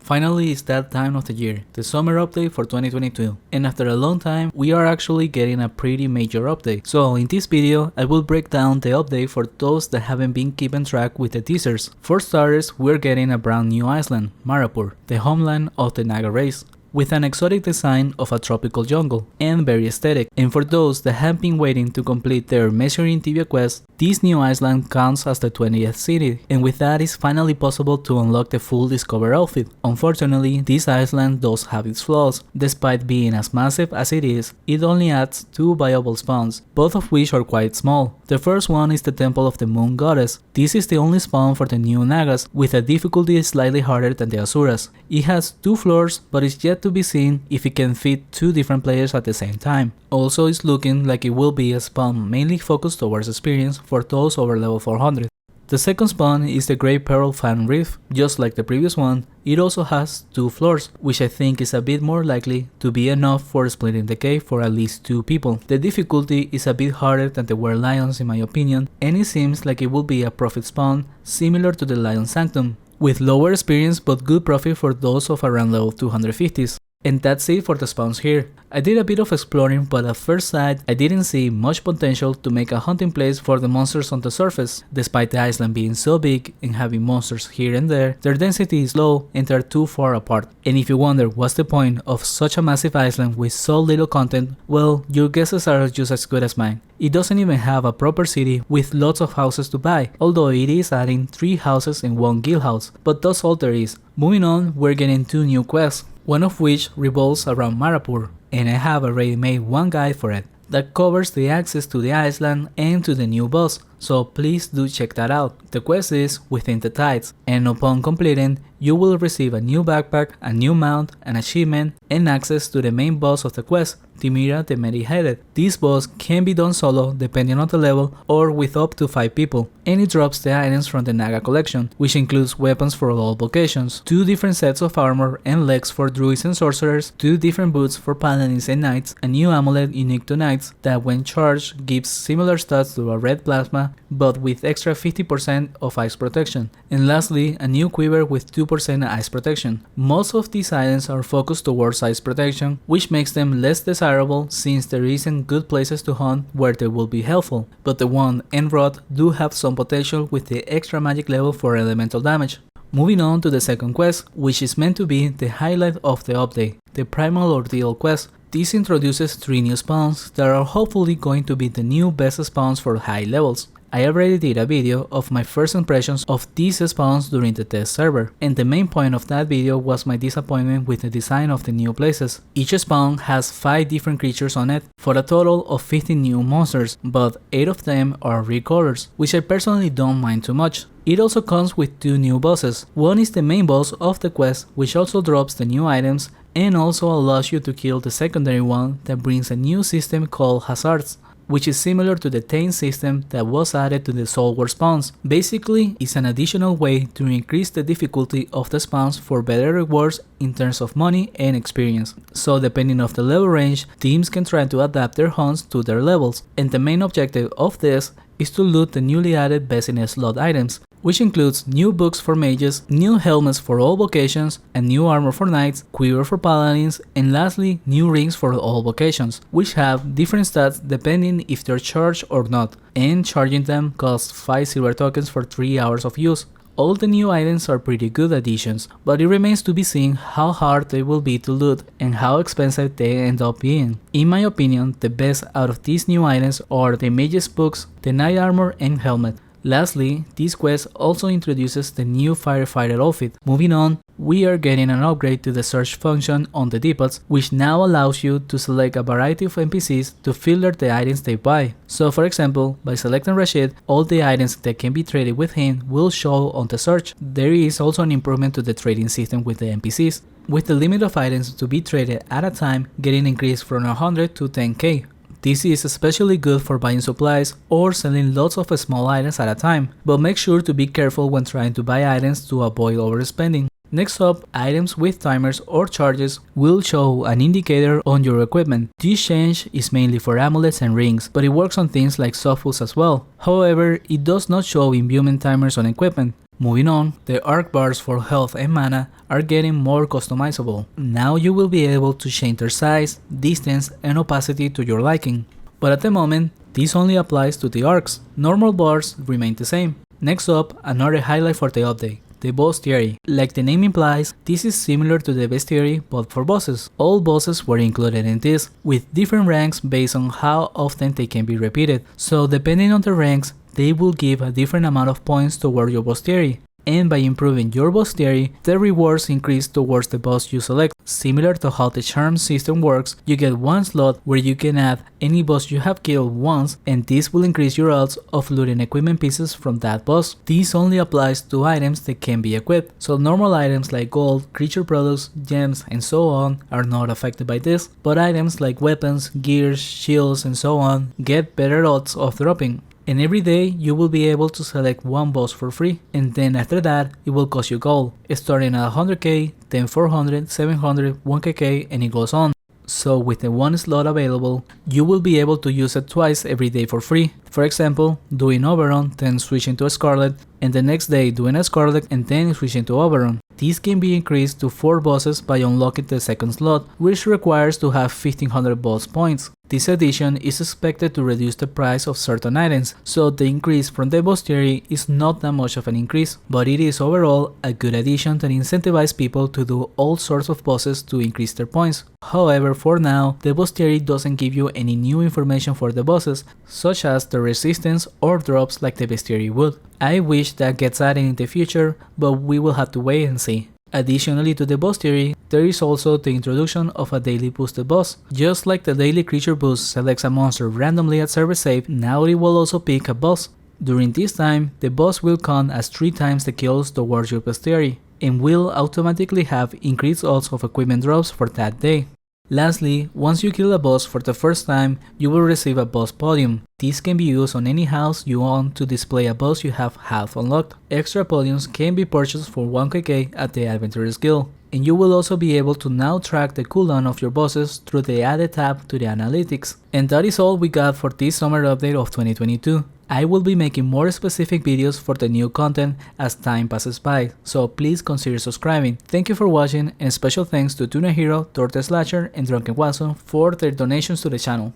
Finally, it's that time of the year, the summer update for 2022, and after a long time, we are actually getting a pretty major update. So in this video, I will break down the update for those that haven't been keeping track with the teasers. For starters, we're getting a brand new island, Marapur, the homeland of the Naga race, with an exotic design of a tropical jungle, and very aesthetic. And for those that have been waiting to complete their Measuring Tibia quest, this new island counts as the 20th city, and with that it's finally possible to unlock the full Discover outfit. Unfortunately, this island does have its flaws. Despite being as massive as it is, it only adds 2 viable spawns, both of which are quite small. The first one is the Temple of the Moon Goddess. This is the only spawn for the new Nagas, with a difficulty slightly harder than the Asuras. It has 2 floors, but it's yet to be seen if it can fit 2 different players at the same time. Also, it's looking like it will be a spawn mainly focused towards experience for those over level 400. The second spawn is the Great Pearl Fan Reef. Just like the previous one, it also has 2 floors, which I think is a bit more likely to be enough for splitting the cave for at least 2 people. The difficulty is a bit harder than the Were Lions in my opinion, and it seems like it will be a profit spawn similar to the Lion Sanctum, with lower experience but good profit for those of around level 250s. And that's it for the spawns here. I did a bit of exploring, but at first sight I didn't see much potential to make a hunting place for the monsters on the surface. Despite the island being so big and having monsters here and there, their density is low and they're too far apart. And if you wonder what's the point of such a massive island with so little content, well, your guesses are just as good as mine. It doesn't even have a proper city with lots of houses to buy, although it is adding 3 houses and 1 guild house, but that's all there is. Moving on, we're getting 2 new quests, one of which revolves around Marapur, and I have already made one guide for it that covers the access to the island and to the new boss, so please do check that out. The quest is Within the Tides, and upon completing, you will receive a new backpack, a new mount, an achievement, and access to the main boss of the quest, Tibia the Many-Headed. This boss can be done solo depending on the level or with up to 5 people, and it drops the items from the Naga collection, which includes weapons for all vocations, 2 different sets of armor and legs for druids and sorcerers, 2 different boots for paladins and knights, a new amulet unique to knights that when charged gives similar stats to a red plasma but with extra 50% of ice protection, and lastly a new quiver with 2% ice protection. Most of these items are focused towards ice protection, which makes them less desirable since there isn't good places to hunt where they will be helpful, but the wand and rod do have some potential with the extra magic level for elemental damage. Moving on to the second quest, which is meant to be the highlight of the update, the Primal Ordeal quest. This introduces 3 new spawns that are hopefully going to be the new best spawns for high levels. I already did a video of my first impressions of these spawns during the test server, and the main point of that video was my disappointment with the design of the new places. Each spawn has 5 different creatures on it, for a total of 15 new monsters, but 8 of them are recolors, which I personally don't mind too much. It also comes with 2 new bosses. One is the main boss of the quest, which also drops the new items and also allows you to kill the secondary one that brings a new system called hazards, which is similar to the Tame system that was added to the Soul War spawns. Basically, it's an additional way to increase the difficulty of the spawns for better rewards in terms of money and experience. So depending on the level range, teams can try to adapt their hunts to their levels, and the main objective of this is to loot the newly added Best in Slot items, which includes new books for mages, new helmets for all vocations, a new armor for knights, quiver for paladins, and lastly new rings for all vocations, which have different stats depending if they're charged or not, and charging them costs 5 silver tokens for 3 hours of use. All the new items are pretty good additions, but it remains to be seen how hard they will be to loot and how expensive they end up being. In my opinion, the best out of these new items are the mage's books, the knight armor and helmet. Lastly, this quest also introduces the new firefighter outfit. Moving on, we are getting an upgrade to the search function on the depots, which now allows you to select a variety of NPCs to filter the items they buy. So for example, by selecting Rashid, all the items that can be traded with him will show on the search. There is also an improvement to the trading system with the NPCs, with the limit of items to be traded at a time getting increased from 100 to 10k. This is especially good for buying supplies or selling lots of small items at a time, but make sure to be careful when trying to buy items to avoid overspending. Next up, items with timers or charges will show an indicator on your equipment. This change is mainly for amulets and rings, but it works on things like softwoods as well. However, it does not show imbuement timers on equipment. Moving on, the arc bars for health and mana are getting more customizable. Now you will be able to change their size, distance and opacity to your liking. But at the moment, this only applies to the arcs. Normal bars remain the same. Next up, another highlight for the update. The Bosstiary. Like the name implies, this is similar to the Bestiary but for bosses. All bosses were included in this, with different ranks based on how often they can be repeated. So depending on the ranks, they will give a different amount of points toward your Bosstiary. And by improving your Bosstiary, the rewards increase towards the boss you select. Similar to how the charm system works, you get one slot where you can add any boss you have killed once, and this will increase your odds of looting equipment pieces from that boss. This only applies to items that can be equipped, so normal items like gold, creature products, gems and so on are not affected by this, but items like weapons, gears, shields and so on get better odds of dropping. And every day you will be able to select one boss for free, and then after that it will cost you gold, starting at 100k, then 400, 700, 1kk and it goes on. So with the one slot available, you will be able to use it twice every day for free. For example, doing Oberon, then switching to Scarlet, and the next day doing a Scarlet and then switching to Oberon. These can be increased to 4 bosses by unlocking the second slot, which requires to have 1500 boss points. This addition is expected to reduce the price of certain items, so the increase from the Bosstiary is not that much of an increase, but it is overall a good addition that incentivizes people to do all sorts of bosses to increase their points. However, for now, the Bosstiary doesn't give you any new information for the bosses, such as the resistance or drops like the Bestiary would. I wish that gets added in the future, but we will have to wait and see. Additionally to the Bosstiary, there is also the introduction of a daily boosted boss. Just like the daily creature boost selects a monster randomly at server save, now it will also pick a boss. During this time, the boss will count as 3 times the kills towards your Bosstiary, and will automatically have increased odds of equipment drops for that day. Lastly, once you kill a boss for the first time, you will receive a boss podium. This can be used on any house you own to display a boss you have half unlocked. Extra podiums can be purchased for 1kk at the Adventurers Guild. And you will also be able to now track the cooldown of your bosses through the added tab to the analytics. And that is all we got for this summer update of 2022. I will be making more specific videos for the new content as time passes by, so please consider subscribing. Thank you for watching, and special thanks to Tuna Hero, Torte Slasher and Drunken Watson for their donations to the channel.